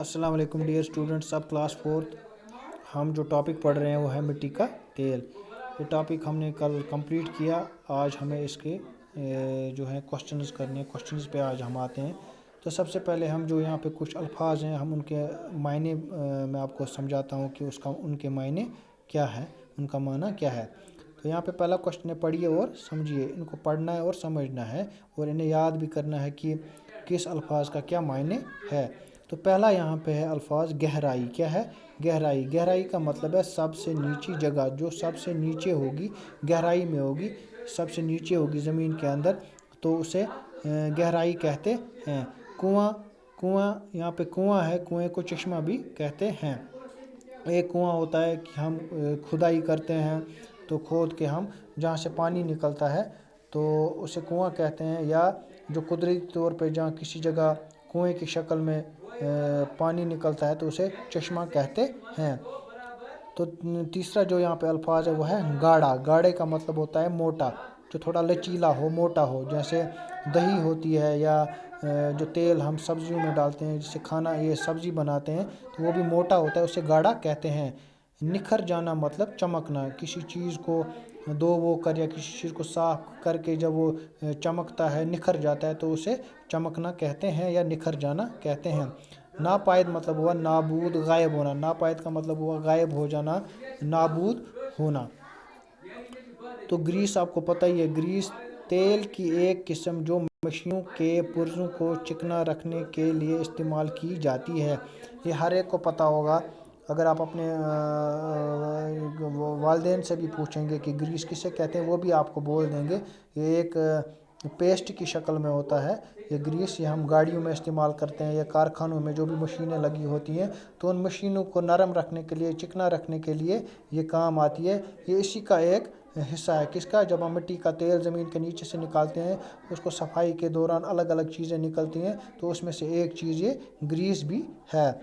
अस्सलाम वालेकुम dear students, अब क्लास 4 हम जो टॉपिक पढ़ रहे हैं वो है मिट्टी का तेल। ये टॉपिक हमने कल कंप्लीट किया। आज हमें इसके जो है क्वेश्चंस करने, क्वेश्चंस पे आज हम आते हैं। तो सबसे पहले हम जो यहाँ पे कुछ अल्फाज हैं हम उनके मायने मैं आपको समझाता हूँ कि उनके मायने क्या है, उनका माना क्या है। तो यहाँ पे पहला क्वेश्चन है, पढ़िए और समझिए। इनको पढ़ना है और समझना है और इन्हें याद भी करना है कि किस अल्फाज का क्या मायने है। तो पहला यहाँ पे है अल्फाज गहराई। क्या है? गहराई। गहराई का मतलब है सबसे नीची जगह, जो सबसे नीचे होगी, गहराई में होगी, सबसे नीचे होगी ज़मीन के अंदर, तो उसे गहराई कहते हैं। कुआं। कुआं, यहाँ पे कुआं है, कुएं को चश्मा भी कहते हैं। एक कुआं होता है कि हम खुदाई करते हैं तो खोद के हम जहाँ से पानी निकलता है तो उसे कुआं कहते हैं। या जो कुदरती तौर पे जहाँ किसी जगह कुएं की शक्ल में पानी निकलता है तो उसे चश्मा कहते हैं। तो तीसरा जो यहाँ पे अल्फाज है वो है गाढ़ा। गाढ़े का मतलब होता है मोटा, जो थोड़ा लचीला हो, मोटा हो। जैसे दही होती है या जो तेल हम सब्जियों में डालते हैं, जिससे खाना ये सब्जी बनाते हैं, तो वो भी मोटा होता है, उसे गाढ़ा कहते हैं। निखर जाना मतलब चमकना। किसी चीज़ को धो वो कर या किसी चीज़ को साफ करके जब वो चमकता है, निखर जाता है, तो उसे चमकना कहते हैं या निखर जाना कहते हैं। नापायद मतलब हुआ नाबूद, गायब होना। नापायद का मतलब हुआ गायब हो जाना, नाबूद होना। तो ग्रीस आपको पता ही है। ग्रीस तेल की एक किस्म जो मशीनों के पुर्जों को चिकना रखने के लिए इस्तेमाल की जाती है। ये हर एक को पता होगा। अगर आप अपने वालिदैन से भी पूछेंगे कि ग्रीस किसे कहते हैं, वो भी आपको बोल देंगे। ये एक पेस्ट की शक्ल में होता है। ये ग्रीस ये हम गाड़ियों में इस्तेमाल करते हैं या कारखानों में जो भी मशीनें लगी होती हैं, तो उन मशीनों को नरम रखने के लिए, चिकना रखने के लिए ये काम आती है। ये इसी का एक हिस्सा है। किसका? जब हम मिट्टी का तेल ज़मीन के नीचे से निकालते हैं, उसको सफाई के दौरान अलग अलग चीज़ें निकलती हैं, तो उसमें से एक चीज़ ये ग्रीस भी है।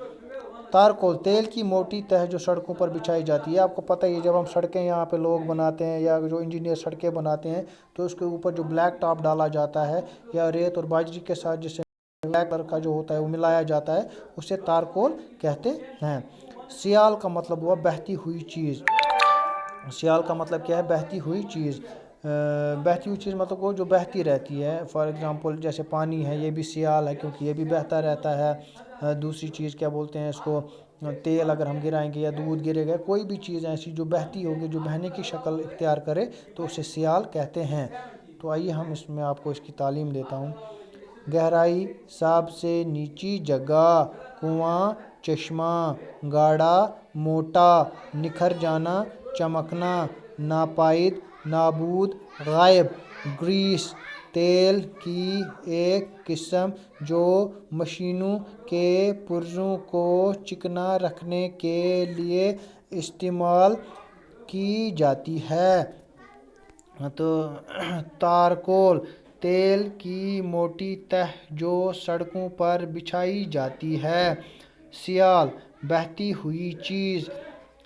तारकोल, तेल की मोटी तह जो सड़कों पर बिछाई जाती है। आपको पता ही है, जब हम सड़कें यहाँ पे लोग बनाते हैं या जो इंजीनियर सड़कें बनाते हैं, तो उसके ऊपर जो ब्लैक टॉप डाला जाता है या रेत और बाजरी के साथ जिसे ब्लैक कलर का जो होता है वो मिलाया जाता है, उसे तारकोल कहते हैं। सियाल का मतलब हुआ बहती हुई चीज़। सियाल का मतलब क्या है? बहती हुई चीज़। बहती हुई चीज़ मतलब वो जो बहती रहती है। फॉर एग्ज़ाम्पल जैसे पानी है, ये भी सियाल है क्योंकि ये भी बहता रहता है। दूसरी चीज़ क्या बोलते हैं इसको, तेल अगर हम गिराएंगे या दूध गिरेगा, कोई भी चीज़ ऐसी जो बहती होगी, जो बहने की शक्ल इख्तियार करे, तो उसे सियाल कहते हैं। तो आइए हम इसमें आपको इसकी तालीम देता हूँ। गहराई, सबसे नीची जगह। कुआं, चश्मा। गाढ़ा, मोटा। निखर जाना, चमकना। नापायद, नाबूद, गायब। ग्रीस, तेल की एक किस्म जो मशीनों के पुर्जों को चिकना रखने के लिए इस्तेमाल की जाती है। तो तारकोल, तेल की मोटी तह जो सड़कों पर बिछाई जाती है। सियाल, बहती हुई चीज़।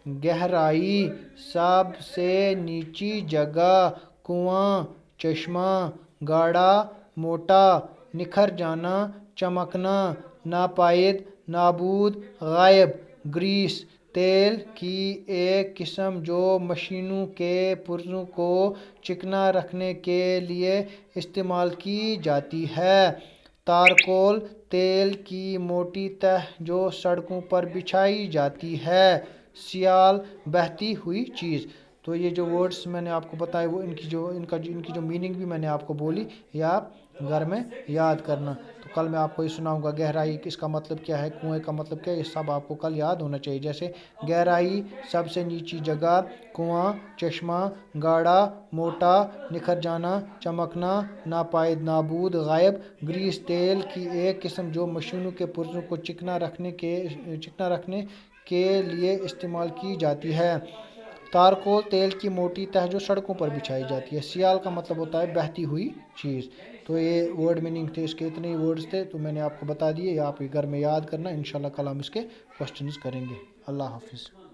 गहराई, सबसे नीची जगह। कुआं, चश्मा। गाढ़ा, मोटा। निखर जाना, चमकना। नापायद, नाबूद, गायब। ग्रीस, तेल की एक किस्म जो मशीनों के पुर्जों को चिकना रखने के लिए इस्तेमाल की जाती है। तारकोल, तेल की मोटी तह जो सड़कों पर बिछाई जाती है। सियाल, बहती हुई चीज़। तो ये जो वर्ड्स मैंने आपको बताए वो इनकी जो मीनिंग भी मैंने आपको बोली, ये आप घर में याद करना। तो कल मैं आपको ये सुनाऊंगा गहराई किसका मतलब क्या है, कुएं का मतलब क्या है, ये सब आपको कल याद होना चाहिए। जैसे गहराई, सबसे नीची जगह। कुआं, चश्मा। गाढ़ा, मोटा। निखर जाना, चमकना। नापायद, नाबूद, गायब। ग्रीस, तेल की एक किस्म जो मशीनों के पुर्जों को चिकना रखने के लिए इस्तेमाल की जाती है। तारकोल, तेल की मोटी तह जो सड़कों पर बिछाई जाती है। सियाल का मतलब होता है बहती हुई चीज़। तो ये वर्ड मीनिंग थे, इसके इतने ही वर्ड्स थे, तो मैंने आपको बता दिए। आप ये घर में याद करना। इंशाल्लाह कल हम इसके क्वेश्चंस करेंगे। अल्लाह हाफिज़।